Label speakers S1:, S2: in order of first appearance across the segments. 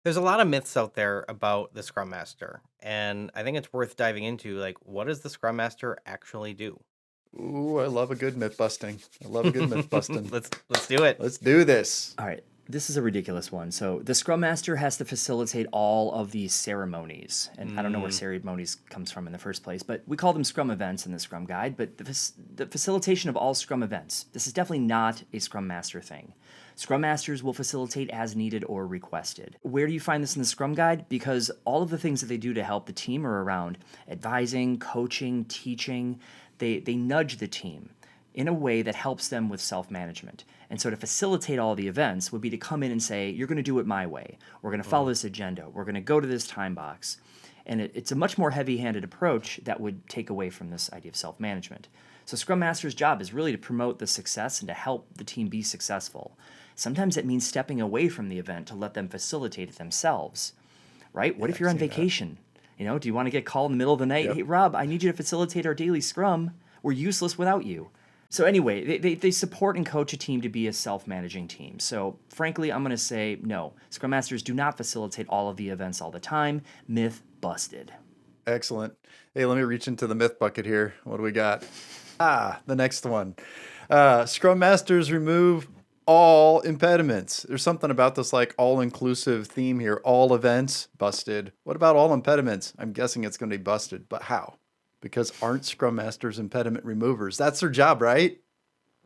S1: There's a lot of myths out there about the Scrum Master, and I think it's worth diving into. Like, what does the Scrum Master actually do?
S2: Ooh, I love a good myth busting. I love a good myth busting.
S1: Let's do it.
S2: Let's do this.
S3: All right, this is a ridiculous one. So the Scrum Master has to facilitate all of these ceremonies, and I don't know where
S1: Mm,
S3: ceremonies comes from in the first place, but we call them Scrum events in the Scrum Guide. But the facilitation of all Scrum events, this is definitely not a Scrum Master thing. Scrum Masters will facilitate as needed or requested. Where do you find this in the Scrum Guide? Because all of the things that they do to help the team are around advising, coaching, teaching. They nudge the team in a way that helps them with self management. And so to facilitate all the events would be to come in and say, you're going to do it my way. We're going to follow
S1: mm,
S3: this agenda. We're going to go to this time box. And it's a much more heavy handed approach that would take away from this idea of self management. So Scrum Master's job is really to promote the success and to help the team be successful. Sometimes it means stepping away from the event to let them facilitate it themselves, right? What
S2: Yeah,
S3: if
S2: I've
S3: you're on
S2: seen that.
S3: vacation? Do you want to get called in the middle of the night?
S2: Yep.
S3: Hey, Rob, I need you to facilitate our daily scrum. We're useless without you. So, anyway, they support and coach a team to be a self managing team. So, frankly, I'm going to say no. Scrum Masters do not facilitate all of the events all the time. Myth busted.
S2: Excellent. Hey, let me reach into the myth bucket here. What do we got? The next one. Scrum Masters remove all impediments. There's something about this like all-inclusive theme here. All events, busted. What about all impediments? I'm guessing it's going to be busted, but how? Because aren't Scrum Masters impediment removers? That's their job, right?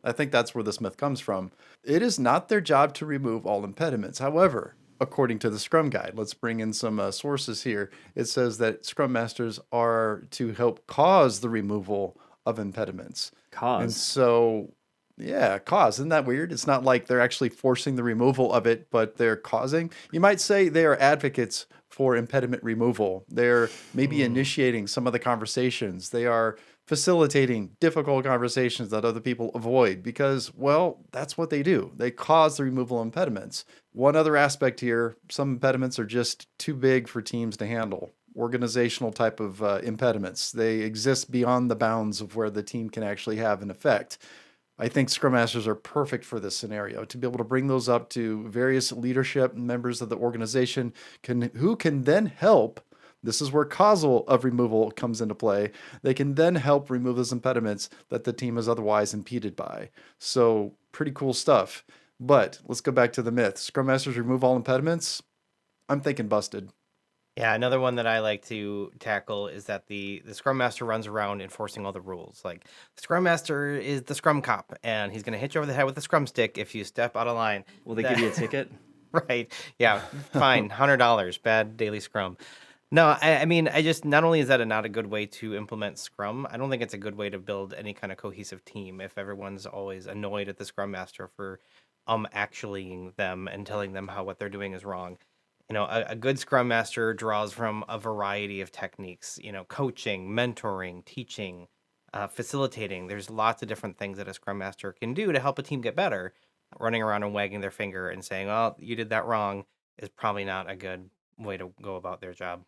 S2: I think that's where this myth comes from. It is not their job to remove all impediments. However, according to the Scrum Guide, let's bring in some sources here. It says that Scrum Masters are to help cause the removal of impediments. And
S3: Cause.
S2: so, yeah, cause. Isn't that weird? It's not like they're actually forcing the removal of it, but they're causing. You might say they are advocates for impediment removal. They're maybe
S1: mm.
S2: initiating some of the conversations. They are facilitating difficult conversations that other people avoid because, well, that's what they do. They cause the removal of impediments. One other aspect here, some impediments are just too big for teams to handle. Organizational type of impediments. They exist beyond the bounds of where the team can actually have an effect. I think Scrum Masters are perfect for this scenario to be able to bring those up to various leadership members of the organization who can then help. This is where causal of removal comes into play. They can then help remove those impediments that the team is otherwise impeded by. So pretty cool stuff. But let's go back to the myth. Scrum Masters remove all impediments. I'm thinking busted.
S1: Yeah, another one that I like to tackle is that the Scrum Master runs around enforcing all the rules. Like the Scrum Master is the Scrum cop, and he's gonna hit you over the head with a Scrum stick if you step out of line.
S3: Will they give
S1: That
S3: you a ticket?
S1: right? Yeah, fine, $100, bad daily Scrum. No, I mean, I just not only is that not a good way to implement Scrum, I don't think it's a good way to build any kind of cohesive team if everyone's always annoyed at the Scrum Master for actuallying them and telling them how what they're doing is wrong. A good Scrum Master draws from a variety of techniques, coaching, mentoring, teaching, facilitating. There's lots of different things that a Scrum Master can do to help a team get better. Running around and wagging their finger and saying, "Oh, you did that wrong," is probably not a good way to go about their job.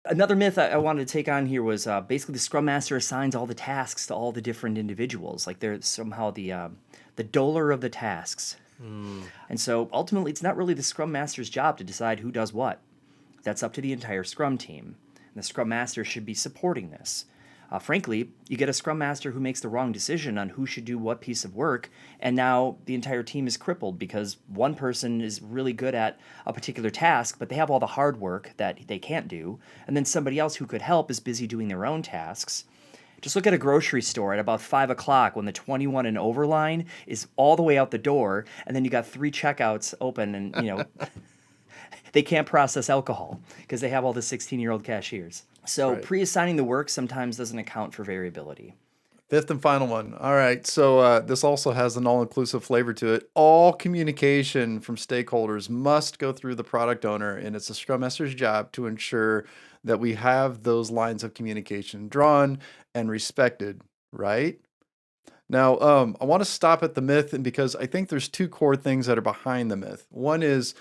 S3: Another myth I wanted to take on here was basically the Scrum Master assigns all the tasks to all the different individuals. Like they're somehow the doler of the tasks.
S1: Mm,
S3: And so ultimately, it's not really the Scrum Master's job to decide who does what. That's up to the entire Scrum team. And the Scrum Master should be supporting this. Frankly, you get a Scrum Master who makes the wrong decision on who should do what piece of work, and now the entire team is crippled because one person is really good at a particular task, but they have all the hard work that they can't do, and then somebody else who could help is busy doing their own tasks. Just look at a grocery store at about 5 o'clock when the 21 and over line is all the way out the door, and then you got 3 checkouts open, and they can't process alcohol because they have all the 16-year-old cashiers. So
S2: Right.
S3: pre-assigning the work sometimes doesn't account for variability.
S2: Fifth and final one. All right. So this also has an all-inclusive flavor to it. All communication from stakeholders must go through the product owner, and it's a Scrum Master's job to ensure that we have those lines of communication drawn and respected, right? Now, I want to stop at the myth, and because I think there's two core things that are behind the myth. One is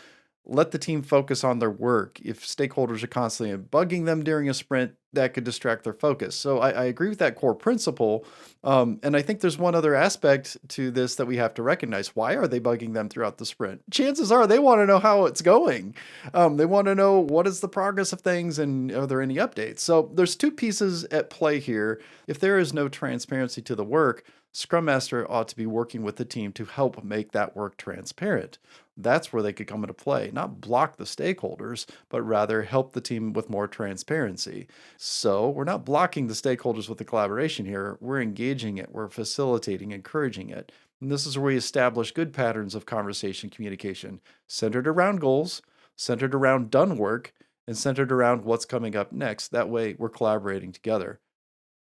S2: Let the team focus on their work. If stakeholders are constantly bugging them during a sprint, that could distract their focus. So I agree with that core principle. And I think there's one other aspect to this that we have to recognize. Why are they bugging them throughout the sprint? Chances are they want to know how it's going. They want to know what is the progress of things and are there any updates. So there's two pieces at play here. If there is no transparency to the work, Scrum Master ought to be working with the team to help make that work transparent. That's where they could come into play, not block the stakeholders, but rather help the team with more transparency. So we're not blocking the stakeholders with the collaboration here. We're engaging it, we're facilitating, encouraging it. And this is where we establish good patterns of conversation communication centered around goals, centered around done work, and centered around what's coming up next. That way we're collaborating together.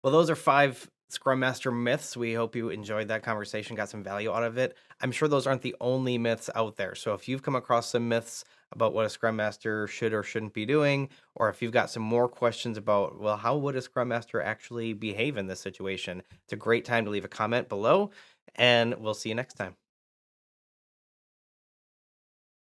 S1: Well, those are 5 Scrum Master myths. We hope you enjoyed that conversation, got some value out of it. I'm sure those aren't the only myths out there. So if you've come across some myths about what a Scrum Master should or shouldn't be doing, or if you've got some more questions about, well, how would a Scrum Master actually behave in this situation? It's a great time to leave a comment below, and we'll see you next time.